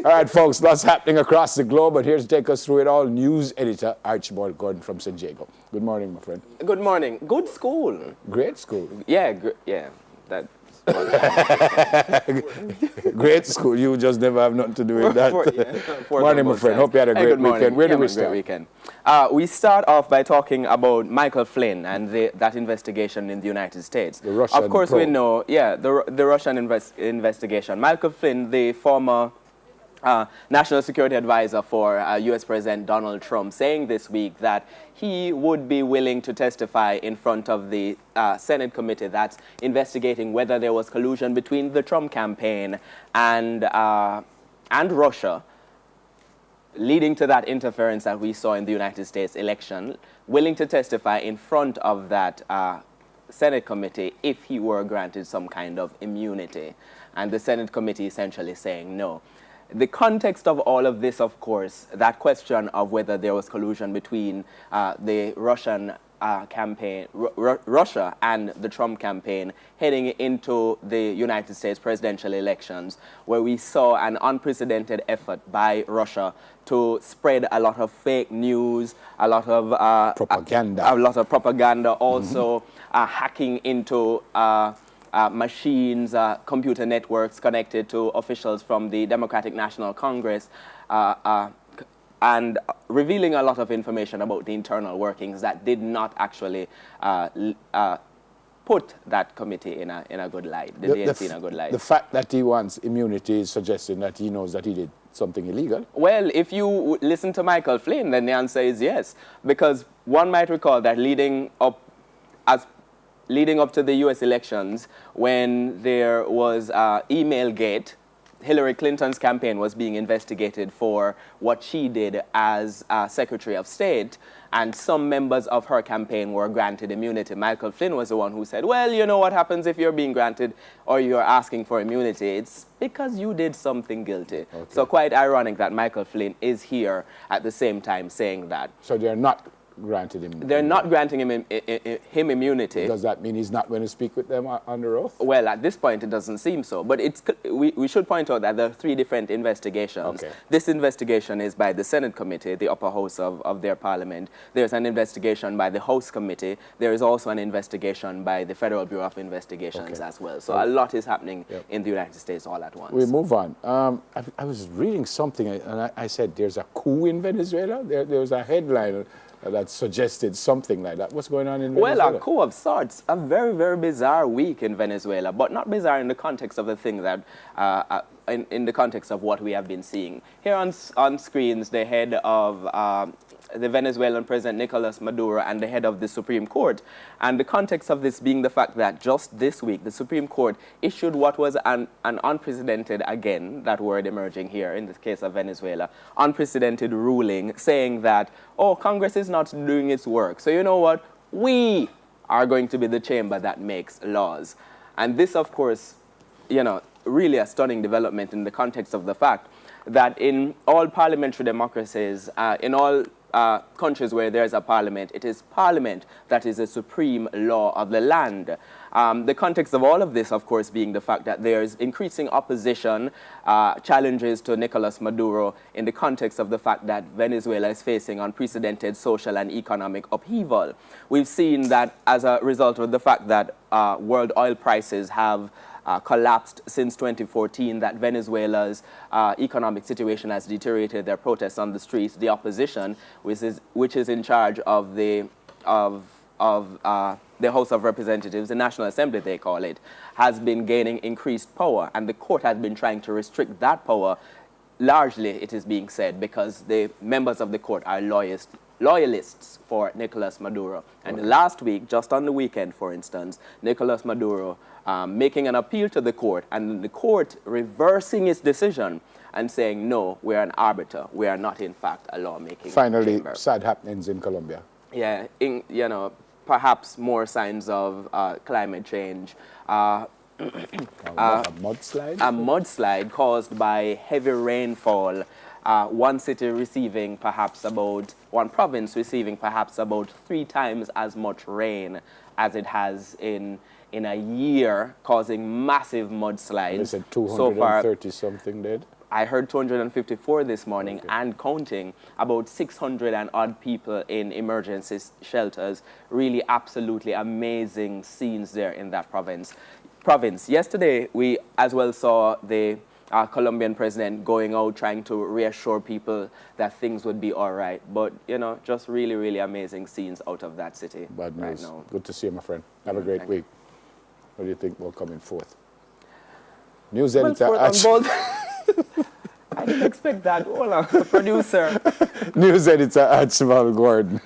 All right, folks, lots happening across the globe, but here to take us through it all, news editor Archibald Gordon from San Diego. Good morning, my friend. Good morning. Good school. Great school. Yeah, yeah. That's Great school. You just never have nothing to do with that. Morning, my friend. Hope you had a great weekend. Where do we start? We start off by talking about Michael Flynn and that investigation in the United States. The Russian Of course, probe. we know, the Russian investigation. Michael Flynn, the former National Security Advisor for U.S. President Donald Trump, saying this week that he would be willing to testify in front of the Senate committee that's investigating whether there was collusion between the Trump campaign and Russia, leading to that interference that we saw in the United States election, willing to testify in front of that Senate committee if he were granted some kind of immunity. And the Senate committee essentially saying no. The context of all of this, of course, that question of whether there was collusion between the Russian campaign, Russia and the Trump campaign heading into the United States presidential elections, where we saw an unprecedented effort by Russia to spread a lot of fake news, a lot of propaganda, also hacking into machines, computer networks connected to officials from the Democratic National Congress, and revealing a lot of information about the internal workings that did not actually put that committee in a good light, the DNC in a good light. The fact that he wants immunity is suggesting that he knows that he did something illegal. Well, if you listen to Michael Flynn, then the answer is yes, because one might recall that leading up to the U.S. elections, when there was Emailgate, Hillary Clinton's campaign was being investigated for what she did as Secretary of State, and some members of her campaign were granted immunity. Michael Flynn was the one who said, well, you know what happens if you're being granted or you're asking for immunity? It's because you did something guilty. Okay. So quite ironic that Michael Flynn is here at the same time saying that. So they're not granted him. They're not granting him immunity. Does that mean he's not going to speak with them under oath? Well, at this point, it doesn't seem so. But we should point out that there are three different investigations. Okay. This investigation is by the Senate committee, the upper house of their parliament. There's an investigation by the House committee. There is also an investigation by the Federal Bureau of Investigations as well. So a lot is happening in the United States all at once. We move on. I was reading something, and I said there's a coup in Venezuela. There was a headline that suggested something like that. What's going on in Venezuela? Well, a coup of sorts. A very, very bizarre week in Venezuela, but not bizarre in the context of the thing that, in the context of what we have been seeing. Here on screens, the head of the Venezuelan President Nicolas Maduro and the head of the Supreme Court. And the context of this being the fact that just this week, the Supreme Court issued what was an unprecedented, again, that word emerging here in the case of Venezuela, unprecedented ruling saying that, oh, Congress is not doing its work. So you know what? We are going to be the chamber that makes laws. And this, of course, you know, really a stunning development in the context of the fact that in all parliamentary democracies, in all countries where there's a parliament, it is parliament that is the supreme law of the land. The context of all of this, of course, being the fact that there's increasing opposition, challenges to Nicolas Maduro in the context of the fact that Venezuela is facing unprecedented social and economic upheaval. We've seen that as a result of the fact that world oil prices have collapsed since 2014, that Venezuela's economic situation has deteriorated. Their protests on the streets, the opposition, which is in charge of the House of Representatives, the National Assembly they call it, has been gaining increased power, and the court has been trying to restrict that power. Largely, it is being said, because the members of the court are loyalists for Nicolas Maduro. And last week, just on the weekend, for instance, Nicolas Maduro making an appeal to the court, and the court reversing its decision and saying, no, we're an arbiter. We are not, in fact, a lawmaking Finally, chamber. sad happenings in Colombia. Yeah, you know, perhaps more signs of climate change. A mudslide? A mudslide caused by heavy rainfall. One city receiving perhaps about, one province receiving perhaps about 3 times as much rain as it has in a year, causing massive mudslides. They said 230 something dead? I heard 254 this morning and counting, about 600 and odd people in emergency shelters. Really absolutely amazing scenes there in that province. Yesterday, we as well saw the Colombian president going out trying to reassure people that things would be all right. But, you know, just really, really amazing scenes out of that city Bad news. right now. Good to see you, my friend. Have a great week. What do you think will come in fourth? News editor. I didn't expect that. Hold on, producer. News editor Archibald Gordon.